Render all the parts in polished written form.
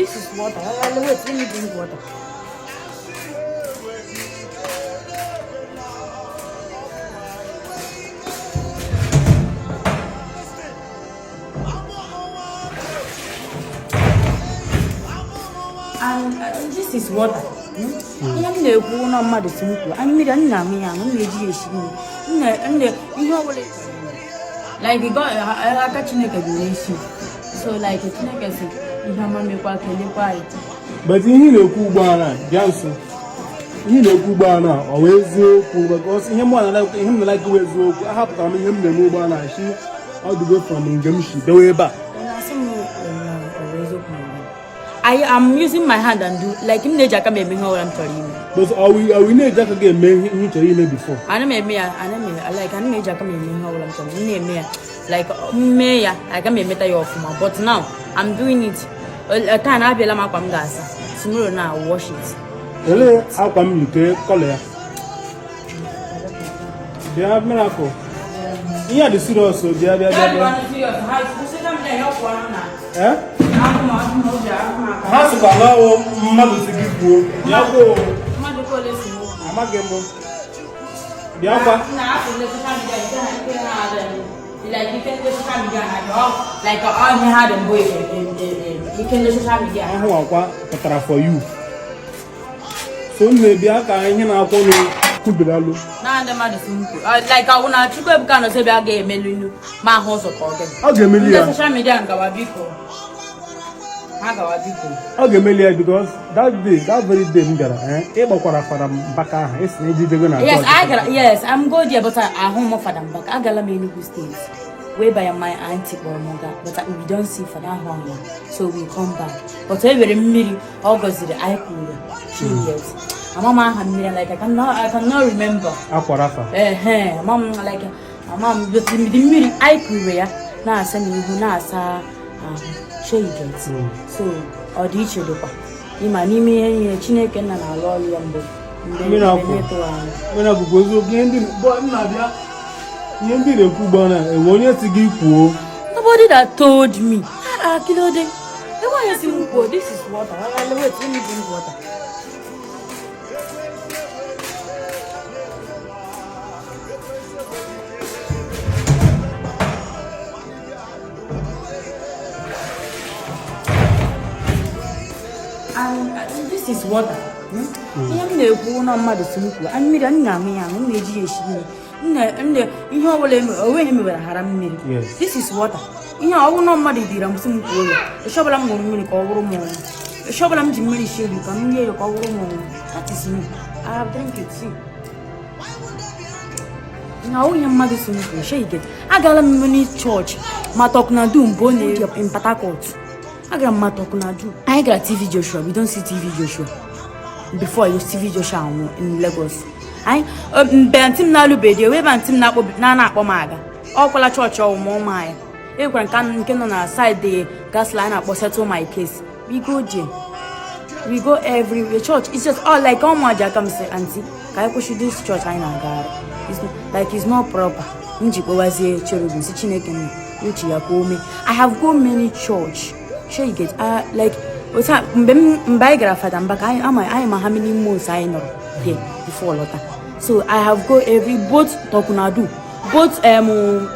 this is water. Wait, let me drink water. And this is water. I'm the one of mother simple. I'm million young, like we got a catching a donation. So, like a snake, I said, you have money quiet. But in the Kubana, Johnson, you know Kubana, always because him one like him like I have to him the Mubana, she all the way from Ingamshi, the way back. I am using my hand and do like in the jacket maybe how I'm telling you. But are we need jacket again made before? I like I made jacket maybe how I'm telling you. Like Maya, I can make a off, but now I'm doing it. A time I be lama from gas. Tomorrow now I'll wash it. Hello, how come you take color? They have miracle. Yeah, the studio also. They are House of Allah, mother to give you. Yago, Amagembo. Yaba, like you can just come down like all you had and boy. You can just have it for you. So maybe I can have only Kubalo. Now the mother like I want to go kind of say I gave Melu, my house of organ. I'll get Melia. Social media and Gawabiko. Okay, Melia, because that very day, yes, I'm good here, but I home of Fadam back. I got many states. Whereby my auntie or mother, but we don't see for that home, so we come back. But every minute, August the I could. She gets. Mama had me like I cannot remember. Mom like mom the minute I could now send me who now she gets. So or the each other. Imanimi Chineke and our lawyer. When I go again, but Nadia. Nobody that told me. Kilode. This is water. Wait, let me drink water. This is water. I'm the one of mother simple. I'm me. This is water. You know, I will not muddy the Ramsum. The Shobalam will make over more. The Shobalam Jimmy Shield, you can hear your over more. That is me. I have drank it, see. Now, your mother's simple, shake it. I got a mini church. Matokna doom, bone up in Patakot. I got Matokna do. I got TV Joshua. We don't see TV Joshua. Before I use TV Joshua in Lagos. I Bentim Nalubedia, we Bantim Nana Pomaga. All Kola Church or more my. You can on our side the gas line up or settle my case. We go Jim. We go every church. It's just all like my Jacam say, Auntie, I push this church I know God. It's like it's not proper. Ninjipowazi cherubim, Sichineken, Uchiakome. I have go many church. Sure you get like what's up? Mbaigraph and back. I am how many months I know here before Lotta. So I have go every both Tokunadu, both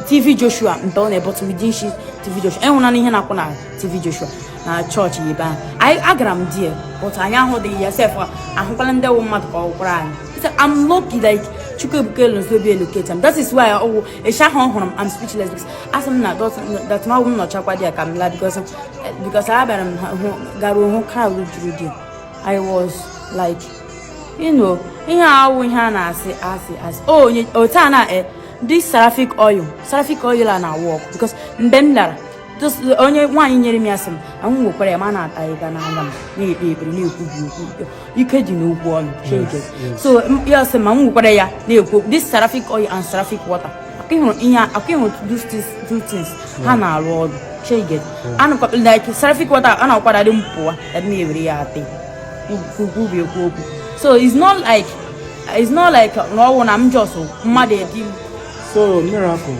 TV Joshua and Donne, but within she TV Joshua. And one here na TV Joshua na church yiba. I gram dear, but I am holding yourself. I'm calling the woman to call crying. I'm lucky like Chukubukelo will be located. That is why I'm speechless. As I'm not that's my woman not Chakwadia Kamila because I have Garu crowd through. I was like, you know, Tana, this seraphic oil and I walk because Bemlar. Just the only one in Yeremiasm, and who put a man at Iganam, you could know one, shake it. So, yes, a man who put a this seraphic oil and seraphic water. I came to do these two things, Hannah, Lord, shake it. And like seraphic water, and I'll put a limp poor at me every day. So, it's not like no one, I'm just mad at him. So, miracle.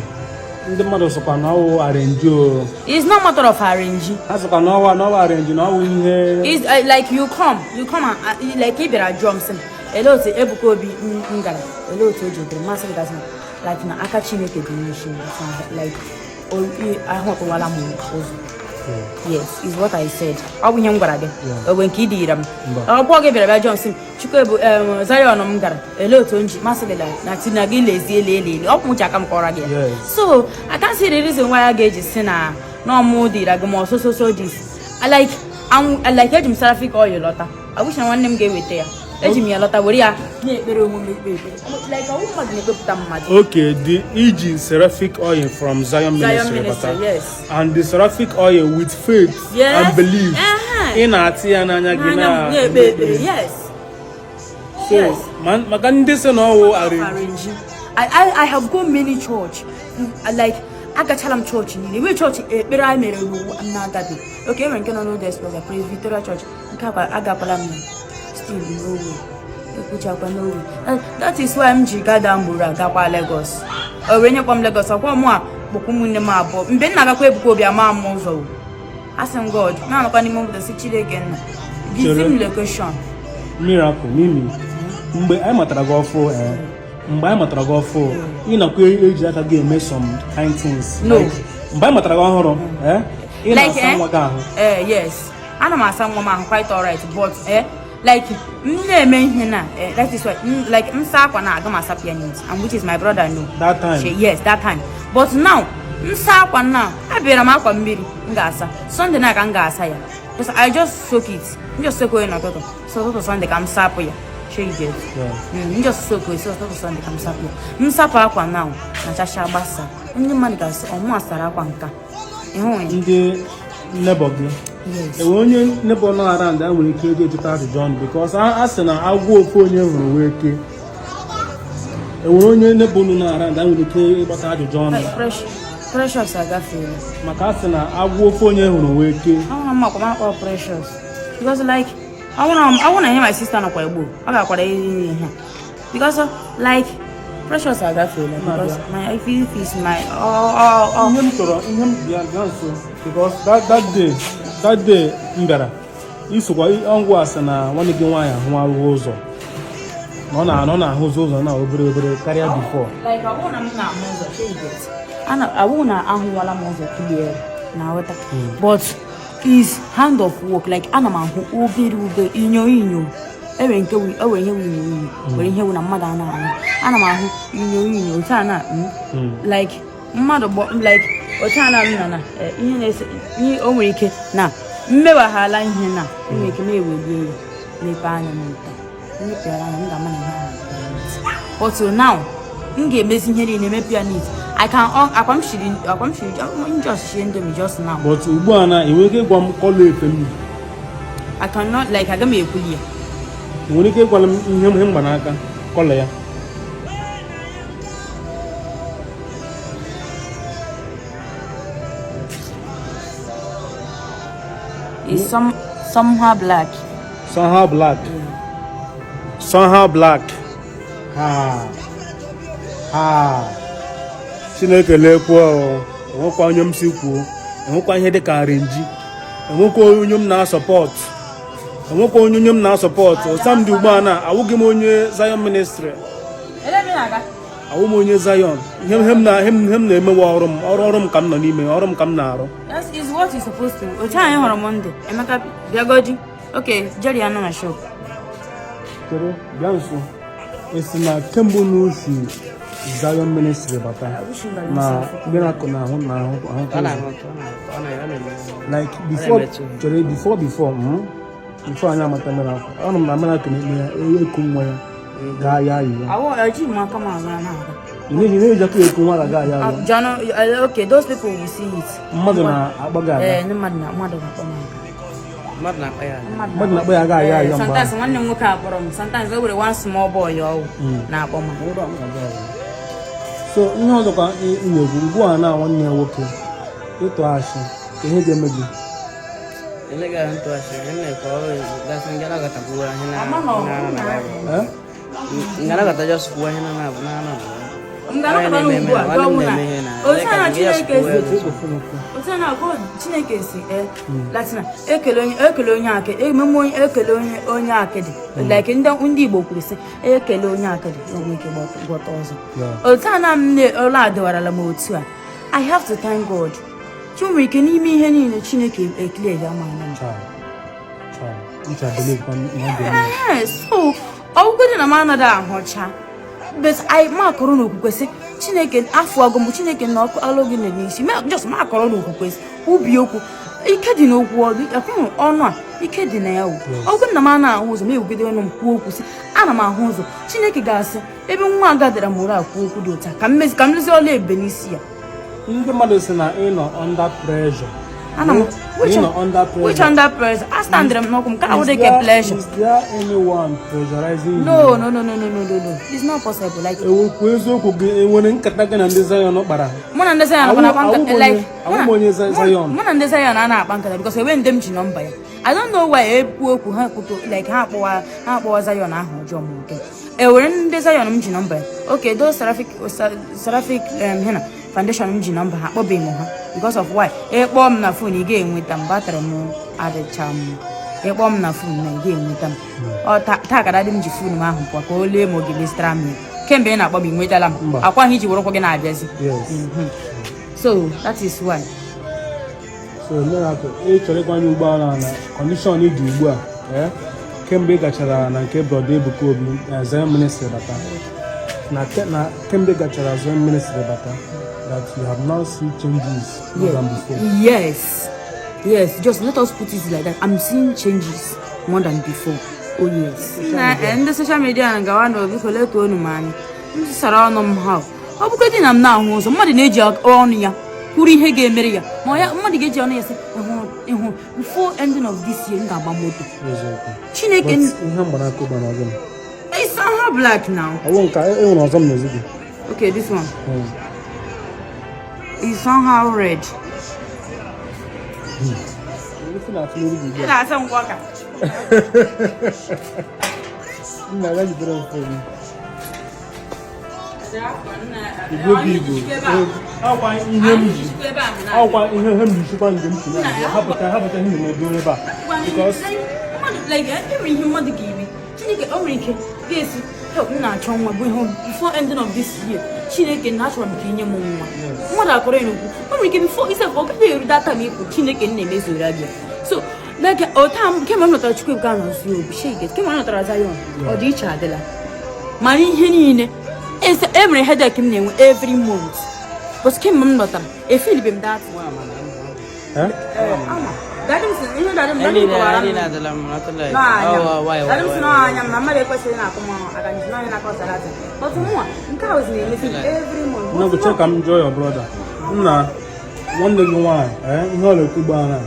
ndị mmadụ sọkwa na ọwụ arrange o. It's not matter of arrange. Asọkwa na ọwụ arrange na ọwụ ihe. It's like you come and like if there are drums and hello to Ebuka Obi ngara hello to Ojo massive that's like na aka Chineke dị nation like I hope wala mu ozu. Yes, is what I said. Abu him ngara de. When ki di ram. Opo ge bere ba Johnson. Chukwu ebu Zion m ngara hello to Nji massive na tinagi lezi elele. Opo mu chaka m kora ge. So, I can't see the reason why I get this na no more di like more so this. I like ejim seraphic oil lota. I wish I want them get with there. Ejim ya lota wori ya na ekpere omume like a woman na ekpeputa mmadu. Okay, the Iji seraphic oil from Zion Ministry, yes. And the seraphic oil with faith and belief. In Attire na gina. Yes. So, man, magandi se no arrange. I have gone many church. Like Agachalam church ni we church ekpere I mere no another day. Okay, when can know this was a Presbyterian church. Nkapa agapala me. Still no way. That is why I'm Jigadambura Gapa Lagos. When you come Lagos, I want more Bokumun Mabo. Ben Nagako Ebuka Obi Ama Mozo. Ask God, now I'm going to move the city again. Give him location. Miracle, Mimi. I'm a Tragofo. I'm a Tragofo. In a queer age that again make some kind things. No. By Matrago, like yes. I'm a some woman quite alright, but like that is what like Msakwa na agama sapiens and which is my brother no that time yes that time but now Msakwa now abira makwa mmiri ngasa Sunday na ka ngasa ya because I just soak it just soak it na toto so toto Sunday ka msapo ya she get just soak it so toto Sunday ka msapo msapo akwa now na chasha gbasa ndị mmadụ gasị ọmụ asara akwa nka ndị neighbor gị. Yes. Onye neighbor no around that will kill you to Traditionen because I asked na agwu ofu onye hụrụ weke. Onye neighbor no around that will kill you to Traditionen. Precious agafere. Maka asị na agwu ofu onye hụrụ weke. I want precious because like I want to hear my sister na kwa Igbo. I ga kwara ihe because like precious agafere because my feel is my Him toro him because that day mbara isokwa ọngwụ asa na nwanne gị nwaanyị ahụ arụghị ụzọ nọ na ahụ ụzọ na obere karịa before like I wanna ahụwala m ụzọ clear na weta but is hand of work like ana m ahụ obere inyo ewe nke ewe ihe inyo were ihe na mmadụ ana m ahụ inyo taa na like mmadụ like otana na ihe na-ese ihe o nwere ike na mmewaghala ihe na enwere ike na-eweli n'ebe anya n'ụta mmepịara anya m ga-ama na ihe but now m ga-emezi ihe niile emepe ya neat I can akwamshiri just share them just now but ugbu a na enwere ike ịgwa m kọlọ efe m I cannot like aga m ekwuli ya enwere ike ịgwa m ihe mgbanaka kọlọ ya is somehow black. Somehow black. Somehow black. Chineke lekwa enwekwa onye m si kwuo enwekwa ihe dịka arrange enwekwa onye m na-support enwekwa onye m na-support Samdi ugbu a na awụghị m onye Zion Ministry awụ m onye Zion ihe m na-emewe ọrụ m ka m nọ n'ime ọrụ m ka m na-arụ. That is what is supposed to. O cha anyị hụrụ Monday Emeka bịagoji okay Jerry anọ na shop kere bịa nso esi na kemgbe n'osi Zion Ministry bata na miracle na ahụ like before anyị amata miracle ọnụ m na miracle na-eme ya eku nwa ya gaa ya iwe okay, those people will see it. Sometimes one look up sometimes over one small boy na so no look at go na one year working it to ash ihe ga-emebi elega nto ashi nne ko that's ngala gata buwa hina ngala gata just buwa hina na ngala ba no buwa do na o sana Chineke si Latina ekele onye akịdị ememe ekele onye akịdị like ndị Igbo kwuru sị ekele onye akịdị onwe ike gbọta ọzọ otu a na m ọla adịwarala m otu a I have to thank God chinwe ike n'ime ihe niile Chineke ekele ya ma na so ọgwụgwụ na m anaghị ahụcha but I makọrọ n'okwukwe sị Chineke afọ agụ m Chineke na ọkụ alụ gị n'isi just makọrọ n'okwukwe ubi okwu ike dị n'okwu ọnụ a ike dị na ya ọgwụ na m na-ahụ ụzọ m ewugide ọnụ m kwuo okwu sị ana m ahụ ụzọ Chineke ga-asị ebe nwa agadara mụrụ akwụ okwu dị ụta ka m lezi ọla ebe n'isi ya ndị mmadụ sị na ị nọ under pressure which under pressure? I stand there, no, can't take a pleasure. Is there anyone pressurizing you? No. It's not possible. Like, when because when them number, I don't know why like when number. Okay, those seraphic foundation mji number ha kpọbe mo ha because of why ekpọ m na phone ị ga-enweta m battery m adịcha m ekpọ m na phone na ị ga-enweta m ọ taa kada dị m ji phone m ahụ kwa ka o lee m oge mestra m kemgbe ị na-akpọ m nwetala m akwa ha iji wụrụkwa gị na-abịazi so that is why so na-akụ chọrọ ịkwanye ụgbọala na condition ị dị ugbu a kemgbe ị gachara na nke brother Ebuka Obi Zion Ministry bata na kemgbe gachara Zion Ministry bata that you have now seen changes more than before. Yes, just let us put it like that. I'm seeing changes more than before. Oh yes. And the social media and Gawano, we collect one money. I'm surround them how. I'm getting them now. Somebody need your own ya. Kuri hege meria. Moya, somebody get your name. Before ending of this year, Gabamoto. Chineke. It's somehow black now. I won't carry some music. Okay, this one. It's somehow red. That's some waka. Before ending of this year, Chineke natural became more. Mother Korean, before it's a okay, that time Chineke name is Arabia. So, like, time came on to Chicken Ganos, you shake it, came on to Razayon or the Chadela. Money Henine is every headache name every month. But came on butter, a Philip that one. That is that I'm not no, but check enjoy your brother. One day why, you know the Cubana.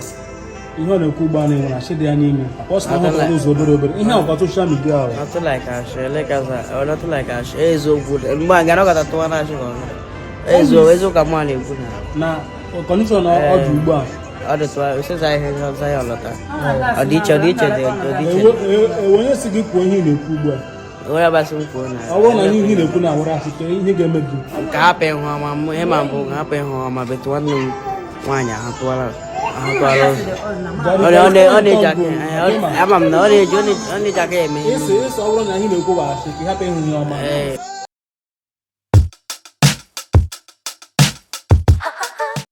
You know the Cubana when I said the anime. What's not those over in how about to show me girl? Not like us, like us, or not like us. It's so good. And I got that one. It's always a money. Now, condition of Dubai. That's why since I had a lot. A ditch, when you see good when you know Cuba. What about some phone? I want to hear the Puna or Africa. You get me. Cape home, Hemabo, happy home, but one new one. Only jacket. I'm not only jacket. It's all on a hero. Happy home.